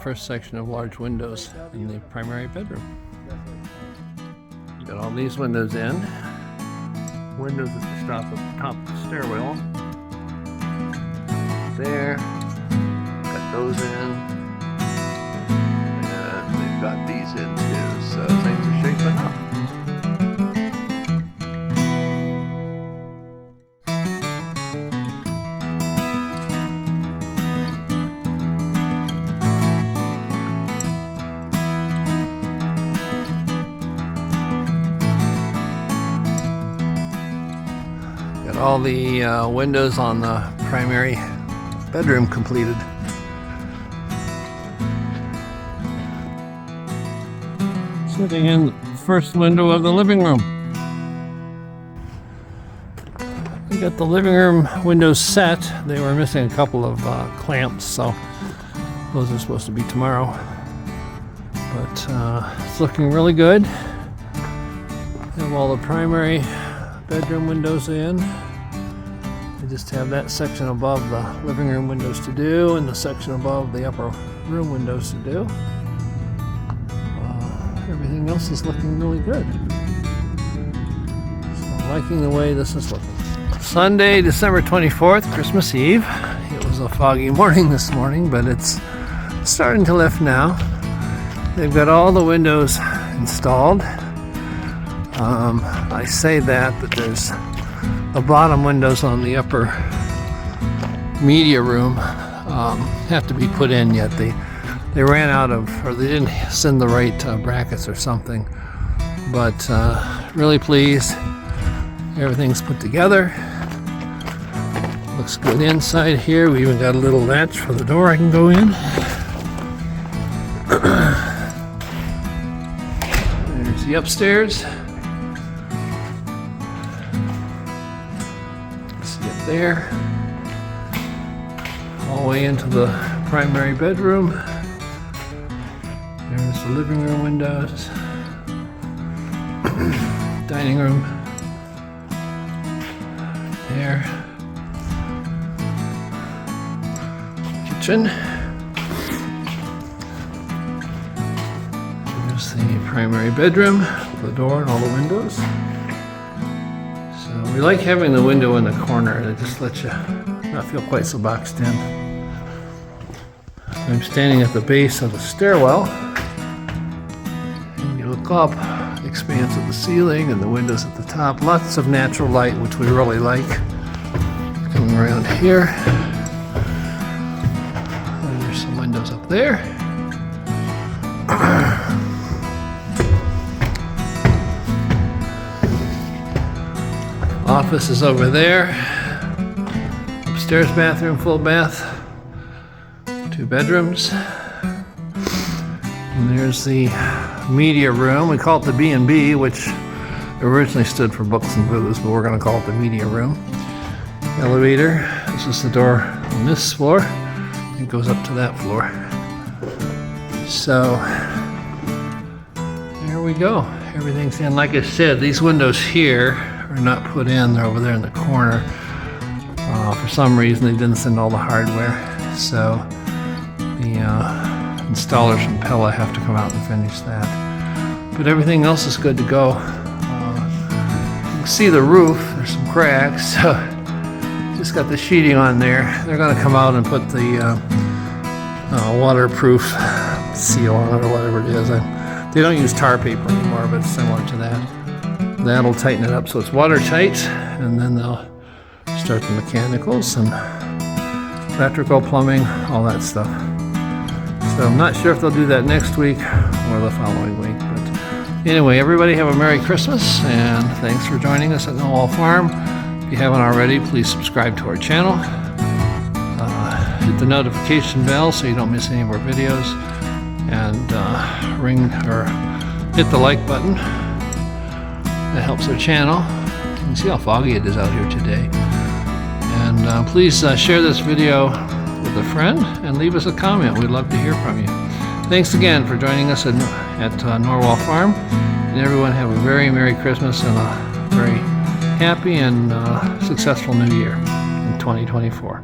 first section of large windows in the primary bedroom. You got all these windows in. Windows at the top of the stairwell. There. Got those in. And they've got these in too, so things are shaping up. Got all the windows on the primary bedroom completed. Sitting in the first window of the living room. We got the living room windows set. They were missing a couple of clamps, so those are supposed to be tomorrow. But it's looking really good. Have all the primary bedroom windows in. I just have that section above the living room windows to do, and the section above the upper room windows to do. Everything else is looking really good. So I'm liking the way this is looking. Sunday, December 24th, Christmas Eve. It was a foggy morning this morning, but it's starting to lift now. They've got all the windows installed. I say that, but there's the bottom windows on the upper media room have to be put in yet. They ran out of, or they didn't send the right brackets or something. But really pleased. Everything's put together. Looks good inside here. We even got a little latch for the door I can go in. There's the upstairs. See up there. All the way into the primary bedroom. There's the living room windows. Dining room. There. Kitchen. There's the primary bedroom, the door and all the windows. So we like having the window in the corner. It just lets you not feel quite so boxed in. I'm standing at the base of the stairwell. And you look up, the expanse of the ceiling and the windows at the top. Lots of natural light, which we really like. Coming around here. There's some windows up there. Office is over there. Upstairs bathroom, full bath. 2 bedrooms. And there's the media room. We call it the B&B, which originally stood for books and booze, but we're going to call it the media room. Elevator. This is the door on this floor. It goes up to that floor. So there we go. Everything's in. Like I said, these windows here are not put in. They're over there in the corner. For some reason, they didn't send all the hardware. So the installers from Pella have to come out and finish that. But everything else is good to go. You can see the roof. There's some cracks. So just got the sheeting on there. They're going to come out and put the waterproof seal on it or whatever it is. They don't use tar paper anymore, but it's similar to that. That'll tighten it up so it's watertight, and then they'll start the mechanicals and electrical, plumbing, all that stuff. So I'm not sure if they'll do that next week or the following week. But anyway, everybody have a Merry Christmas, and thanks for joining us at Norwal Farm. If you haven't already, please subscribe to our channel. Hit the notification bell so you don't miss any of our videos, and ring or hit the like button. That helps our channel. You can see how foggy it is out here today. And please share this video with a friend and leave us a comment. We'd love to hear from you. Thanks again for joining us at Norwal Farm. And everyone have a very Merry Christmas and a very happy and successful New Year in 2024.